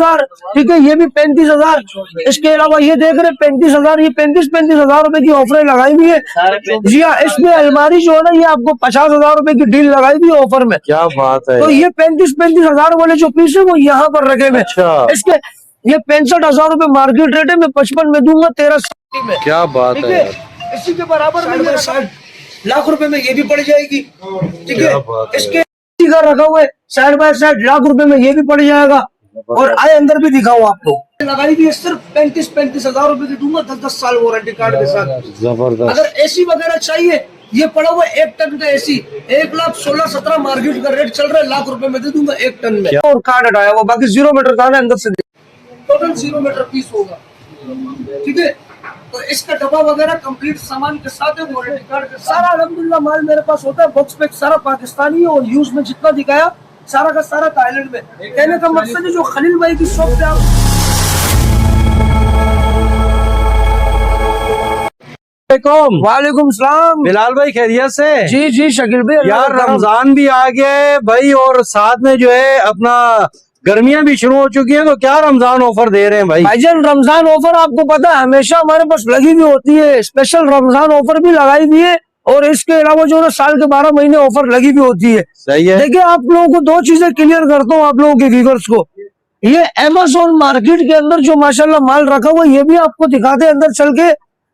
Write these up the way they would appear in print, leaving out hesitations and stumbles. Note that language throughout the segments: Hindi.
हजार, ठीक है, ये भी 35,000। इसके अलावा ये देख रहे 35,000, ये 35,000 रुपए की ऑफर लगाई हुई है। जी हाँ, इसमें अलमारी जो है ना, ये आपको 50,000 रुपए की डील लगाई हुई है ऑफर में। क्या बात है। तो ये 35,000 वाले जो पीस है वो यहाँ पर रखे हुए। अच्छा। इसके ये 65,000 रुपए मार्केट रेट है, मैं 55 में दूंगा 13 में। क्या बात है यार। इसी के बराबर में 60 लाख रुपए में ये भी पड़ जाएगी, ठीक है। इसके का रखा हुआ है साइड बाय साइड, लाख रुपए में ये भी पड़ जाएगा। और आए अंदर भी दिखाओ आपको, लगाई भी सिर्फ 35,000 रुपए की दूंगा, 10 साल वारंटी कार्ड के साथ। जबरदस्त। अगर एसी वगैरह चाहिए, ये पड़ा हुआ 1 टन का एसी 1,16,17 मार्केट का रेट चल रहा है, लाख रुपए में दे दूंगा 1 टन में। और कार्ड हटाया हुआ, बाकी 0 मीटर का अंदर से टोटल 0 मीटर पीस होगा, ठीक है। तो इसका डब्बा वगैरह कंप्लीट सामान के साथ है, वारंटी कार्ड के सारा अल्हम्दुलिल्लाह माल मेरे पास होता है। बॉक्स पैक सारा पाकिस्तानी है, और यूज में जितना दिखाया सारा का सारा थाईलैंड में। कहने का मकसद है जो खलील भाई की शॉप पे आप वालेकुम सलाम। बिलाल भाई खैरियत से? जी जी शकील भाई। यार रमजान भी आ गया है भाई, और साथ में जो है अपना गर्मियां भी शुरू हो चुकी हैं, तो क्या रमजान ऑफर दे रहे हैं भाई? भाईजान रमजान ऑफर आपको पता है हमेशा हमारे पास लगी हुई होती है, स्पेशल रमजान ऑफर भी लगाई हुई है। और इसके अलावा जो है साल के 12 महीने ऑफर लगी हुई होती है। सही है। देखिए आप लोगों को 2 चीजें क्लियर करता हूँ आप लोगों के व्यूअर्स को। ये अमेज़न मार्केट के अंदर जो माशाल्लाह माल रखा हुआ ये भी आपको दिखाते हैं अंदर चल के,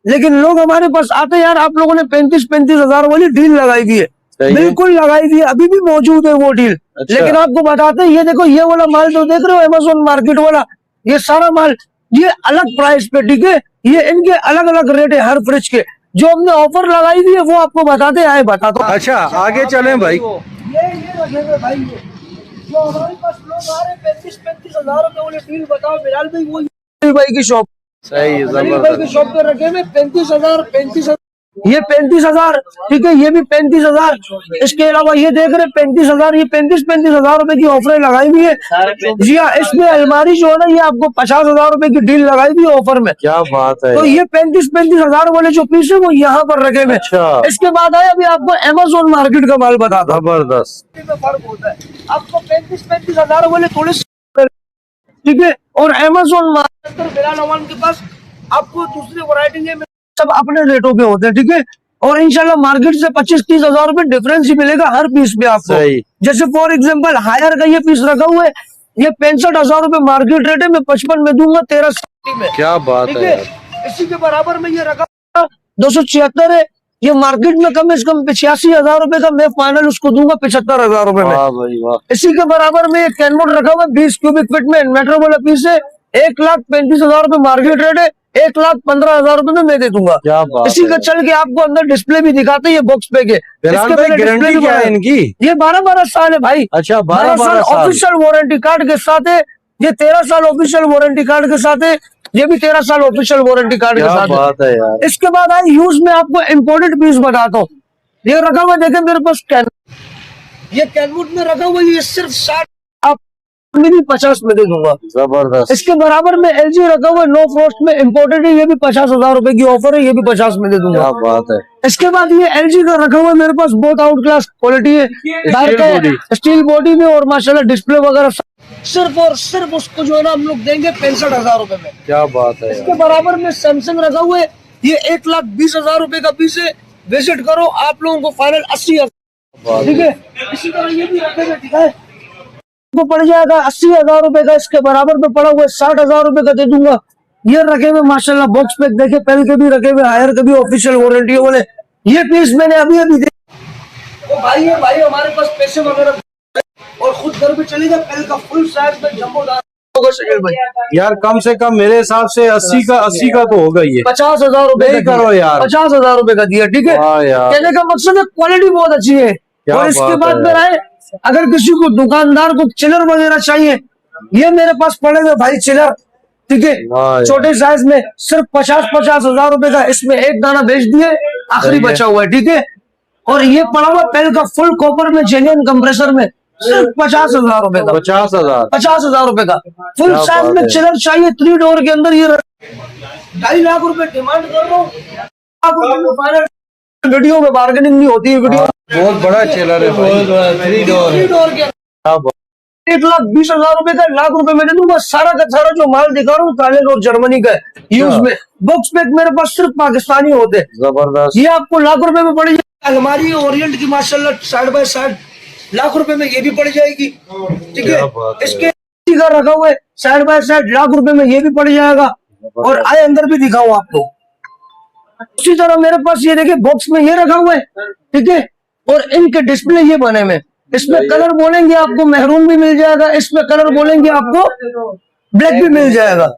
लेकिन लोग हमारे पास आते यार आप लोगों ने 35,000 वाली डील लगाई हुई है, बिल्कुल लगाई हुई है, अभी भी मौजूद है वो डील। अच्छा। लेकिन आपको बताते हैं, ये देखो ये वाला माल जो देख रहे हो अमेज़न मार्केट वाला, ये सारा माल ये अलग प्राइस पे, ठीक है। ये इनके अलग अलग रेट है हर फ्रिज के। जो हमने ऑफर लगाई हुई है वो आपको बताते आए बताता हूँ। अच्छा आगे चलें भाई। ये रखेंगे भाई, ये जो हमारे पास लोग आ रहे 35,000 रुपए वाले डील बताओ बिलाल भाई, वो भाई की शॉप। सही है, भाई की शॉप पे रखे में 35,000 ये 35,000, ठीक है, ये भी 35,000। इसके अलावा ये देख रहे 35,000, ये 35,000 रुपए की ऑफर लगाई हुई है। जी हाँ, इसमें अलमारी जो है ना ये आपको 50,000 रुपए की डील लगाई हुई है ऑफर में। क्या बात है। तो ये 35,000 वाले जो पीस है वो यहाँ पर रखे हुए। अच्छा। इसके बाद आया अभी आपको अमेज़न मार्केट का माल बताता हूँ। जबरदस्त। फर्क होता है आपको 35,000 वाले थोड़े, ठीक है। और अमेज़न मार्केट बिलाल अवान के पास आपको दूसरी वैरायटी में सब अपने रेटों पे होते हैं, ठीक है। और इंशाल्लाह मार्केट से 25-30,000 रुपए डिफरेंस ही मिलेगा हर पीस पे आपको। जैसे फॉर एग्जांपल हायर का ये पीस रखा हुआ है, ये 65,000 रुपए मार्केट रेट है, मैं 55 में दूंगा 13 में। क्या बात है यार। इसी के बराबर में ये रखा 276 है, ये मार्केट में कम से कम 85,000 रुपए का, मैं फाइनल उसको दूंगा 75,000 रुपए में। वाह भाई वाह। इसी के बराबर में एक कैनवोट रखा हुआ 20 क्यूबिक फीट में इन्वर्टर वाला पीस है, 1,35,000 रुपए मार्केट रेट है, 1,15,000 रुपए में मैं दे दूंगा। क्या बात इसी का चल के आपको अंदर डिस्प्ले भी दिखाते हैं, ये बॉक्स पे के। गारंटी क्या है इनकी? ये 12 साल है भाई। अच्छा 12 साल ऑफिशियल वारंटी कार्ड के साथ है। ये 13 साल ऑफिशियल वारंटी कार्ड के साथ है, ये भी 13 साल ऑफिशियल वारंटी कार्ड के साथ बात है यार। इसके बाद आई यूज में आपको इम्पोर्टेड पीस बताता हूँ। ये रखा हुआ देखे मेरे पास ये कैनवुड में रखा हुआ, ये सिर्फ 60 आप भी 50 में दे दूंगा। जबरदस्त। इसके बराबर में एलजी रखा हुआ नो फ्रॉस्ट में इम्पोर्टेड है, ये भी 50,000 रुपए की ऑफर है, ये भी 50 में दे दूंगा। क्या बात है। इसके बाद ये एलजी का रखा हुआ मेरे पास बहुत आउट क्लास क्वालिटी है, स्टील बॉडी में, और माशाल्लाह डिस्प्ले वगैरह सिर्फ और सिर्फ उसको जो है ना हम लोग देंगे 65,000 रुपए में। क्या बात है। इसके बराबर में सैमसंग रखा हुआ है, ये 1,20,000 रुपए का पीस है, विजिट करो आप लोगों को फाइनल 80,000, ठीक है। इसी तरह ये भी रखेगा, ठीक है, को पड़ जाएगा 80,000 रुपए का। इसके बराबर में पड़ा हुआ है 60,000 रुपए का दे दूंगा। ये रखे हुए माशाल्लाह बॉक्स पे देखे, पेल के भी रखे हुए, हायर के भी ऑफिशियल वारंटी वाले। ये पीस मैंने अभी तो भाई है भाई हमारे पास पैसे वगैरह और खुद घर पे चलेगा, पेल का फुल साइज में जम्बोदार भाई। यार कम से कम मेरे हिसाब से 80 का तो होगा ये। 50,000 रुपए करो यार, 50,000 रुपए का दिया, ठीक है। कहने का मकसद है क्वालिटी बहुत अच्छी है। और इसके बाद में आए अगर किसी को दुकानदार को चिलर वगैरह चाहिए, ये मेरे पास पड़ेगा भाई चिलर, ठीक है, छोटे साइज में सिर्फ 50,000 रुपए का। इसमें एक दाना बेच दिए, आखिरी बचा हुआ है, ठीक है। और ये पड़ा हुआ पेल का फुल कॉपर में जेन्युइन कंप्रेसर में सिर्फ 50,000 रुपए का। 50,000 रुपए का फुल साइज में चिलर चाहिए 3 डोर के अंदर। ये 2.5 लाख रुपए डिमांड कर रहा हूँ। वीडियो में बार्गेनिंग नहीं होती है। वीडियो बहुत बड़ा चिलर है, 3 डोर के। 1,20,000 रुपए का, 1,00,000 रुपए में दे दूंगा। सारा का सारा जो माल दिखा रहा हूँ थाईलैंड और जर्मनी का है यूज में। बॉक्स पैक मेरे पास सिर्फ पाकिस्तानी होते हैं। जबरदस्त। ये आपको 1,00,000 रुपए में पड़ जाएगी। अलमारी है ओरिएंट की माशाल्लाह, साइड बाय साइड 1,00,000 रुपए में ये भी पड़ जाएगी। ठीक है, इसके का रखा हुआ है साइड बाय साइड, 1,00,000 रुपए में ये भी पड़ जाएगा। और आए अंदर भी दिखाऊं आपको। उसी तरह मेरे पास ये देखिए बॉक्स में ये रखा हुआ है, ठीक है। और इनके डिस्प्ले ये बने हुए, इसमें कलर बोलेंगे आपको मैरून भी मिल जाएगा, इसमें कलर बोलेंगे आपको ब्लैक भी मिल जाएगा।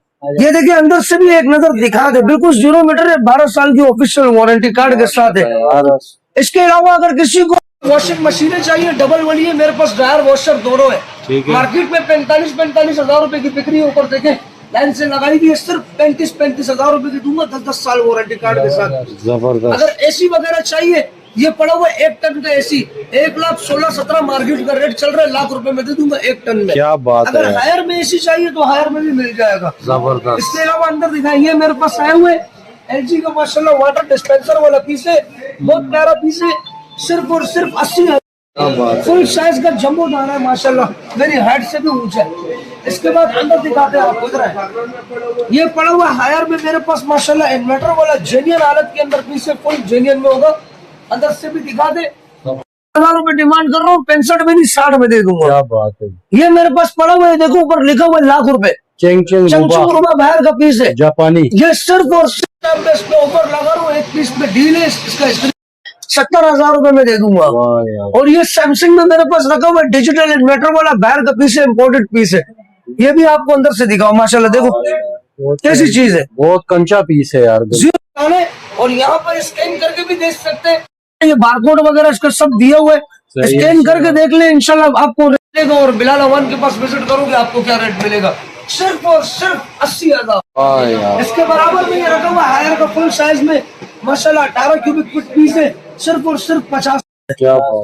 ये देखिए अंदर से भी एक नजर दिखा दे, बिल्कुल 0 मीटर है, 12 साल की ऑफिशियल वारंटी कार्ड के साथ है। इसके अलावा अगर किसी को वॉशिंग मशीनें चाहिए डबल वाली है, मेरे पास ड्रायर वॉशर दोनों है। मार्केट में 45 हजार रुपए की बिक्री है। ऊपर देखें लाइन से लगाई हुई है, सिर्फ 35 हजार रुपए की दूंगा 10 साल वारंटी कार्ड के साथ। जबरदस्त। अगर एसी वगैरह चाहिए, ये पड़ा हुआ 1 टन का एसी, 1,16,17 मार्केट का रेट चल रहा है, 1,00,000 रुपए में दे दूंगा 1 टन में। क्या बात अगर है। हायर में एसी चाहिए तो हायर में भी मिल जाएगा। जबरदस्त। इसके अलावा अंदर दिखाएंगे मेरे पास आए हुए LG का माशाल्लाह वाटर डिस्पेंसर वाला पीस है, बहुत प्यारा पीस है, सिर्फ और सिर्फ 80,000। फुल साइज का जम्बो दाना है माशाल्लाह, मेरी हाइट से भी ऊंचा है। इसके बाद अंदर दिखाते हैं आपको, इधर है ये पड़ा हुआ हायर में मेरे पास माशाल्लाह इन्वर्टर वाला जेन्युइन हालत के अंदर पीस है, फुल जेन्युइन में होगा। अंदर से भी दिखा दे। 1,000 रुपए डिमांड कर रहा हूँ, 65 में नहीं 60 में दे दूंगा। क्या बात है। ये मेरे पास पड़ा हुआ है, देखो ऊपर लिखा हुआ है 1,00,000 रुपए, चंचुरुबा बाहर का पीस है जापानी। ये सिर्फ और सिर्फ इसमें ऊपर लगा रहा हूँ, एक पीस में डील है, इसका 70,000 रुपए में दे दूंगा। और ये सैमसंग में मेरे पास रखा हुआ है डिजिटल इन्वर्टर वाला बाहर का पीस है, इम्पोर्टेड पीस है। ये भी आपको अंदर से दिखाओ माशाल्लाह, देखो कैसी चीज है, बहुत कंचा पीस है यार। और यहाँ पर स्कैन करके भी देख सकते हैं, ये बारकोड वगैरह इसका सब दिया हुआ है, स्कैन करके देख ले, इंशाल्लाह आपको रेट मिलेगा। और बिलाल अवान के पास विजिट करोगे आपको क्या रेट मिलेगा, सिर्फ और सिर्फ 80,000। इसके बराबर में ये रखा हुआ हायर का फुल साइज में माशाल्लाह 18 क्यूबिक फुट पीस है, सिर्फ और सिर्फ 50।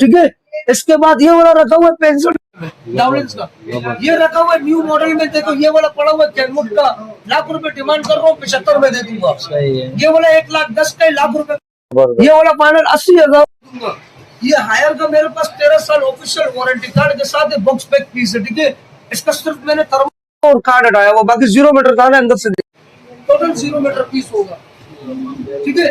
ठीक है, इसके बाद ये वाला रखा हुआ है पेंसिल डाउलिंस का, ये रखा हुआ है न्यू मॉडल में। देखो ये वाला पड़ा हुआ है कैनवुड का, 1,00,000 रुपए डिमांड कर रहा हूँ, 75 में दे दूंगा। ये वाला 1,10,000 का 1,00,000 रुपए, ये वाला फाइनल 80,000 दूंगा। ये हायर का मेरे पास 13 साल ऑफिशियल वारंटी कार्ड के साथ बॉक्स पैक पीस है। ठीक है, इसका सिर्फ मैंने थर्मल और कार्ड हटाया हुआ, बाकी 0 मीटर का अंदर से टोटल 0 मीटर पीस होगा। ठीक है,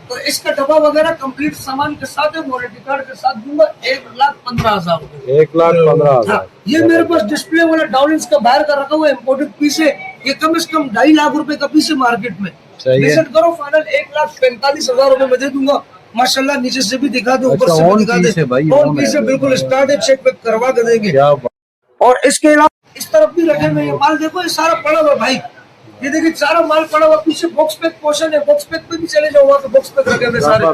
तो इसका डब्बा वगैरह कंप्लीट सामान के साथ है, वारंटी कार्ड के साथ दूंगा 1,15,000। 1,15,000। ये मेरे पास डिस्प्ले वाला डाउलिंस का बाहर का रखा हुआ है, इम्पोर्टेड पीस है, ये कम से कम 2.5 लाख रुपए का पीस है मार्केट में। विजिट करो, फाइनल 1,45,000 रुपए में दे दूंगा माशाल्लाह। नीचे से भी दिखा दो, ऊपर से भी दिखा दे, और पीस है बिल्कुल स्टार्ट है, चेक वेक करवा के देंगे। और इसके अलावा इस तरफ भी रखे हुए माल, देखो ये सारा पड़ा हुआ भाई, ये देखिए सारा माल पड़ा हुआ, पीछे बॉक्स पैक पोर्शन है, बॉक्स पैक पे भी चले जाओ, वहाँ तो बॉक्स पैक रखे हुए सारे।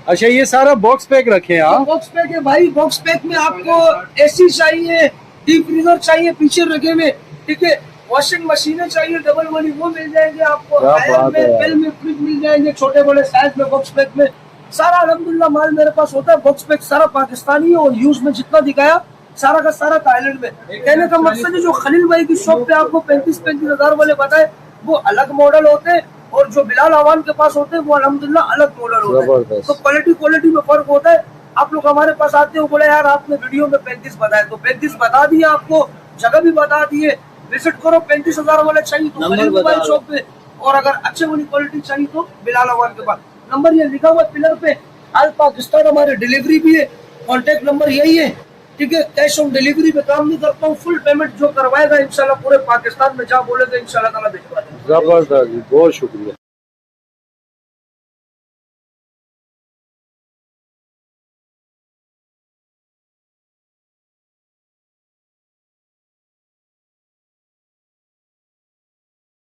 अच्छा, ये सारा बॉक्स पैक रखे हैं। बॉक्स पैक है भाई, बॉक्स पैक में आपको एसी चाहिए, डीप फ्रीजर चाहिए पीछे रखे हुए, ठीक है, वॉशिंग मशीनें चाहिए डबल वाली, वो मिल जाएंगे आपको। हायर में बेल में फ्रिज मिल जाएंगे, छोटे बड़े साइज में बॉक्स पैक में सारा अल्हम्दुलिल्लाह माल मेरे पास होता है। बॉक्स पैक सारा पाकिस्तानी है, और यूज में जितना दिखाया सारा का सारा थाईलैंड में। कहने का मकसद है जो खलील भाई की शॉप पे आपको 35 हजार वाले बताए वो अलग मॉडल होते हैं, और जो बिलाल अवान के पास होते हैं वो अल्हम्दुलिल्लाह अलग मॉडल होते हैं। तो क्वालिटी में फर्क होता है। आप लोग हमारे पास आते हो, बोले यार आपने वीडियो में 35 बताया, तो 35 बता दिए आपको, जगह भी बता दिए। विजिट करो, 35,000 वाले चाहिए तो खलील भाई शॉप पे, और अगर अच्छे वाली क्वालिटी चाहिए तो बिलाल अवान के पास। नंबर ये लिखा हुआ पिलर पे, ऑल पाकिस्तान हमारे डिलीवरी भी है, कॉन्टेक्ट नंबर यही है। ठीक है, कैश ऑन डिलीवरी पे काम नहीं करता हूँ, फुल पेमेंट जो करवाएगा इंशाल्लाह पूरे पाकिस्तान में जहाँ बोलेगा इंशाल्लाह ताला भिजवा देंगे। जबरदस्त, बहुत शुक्रिया।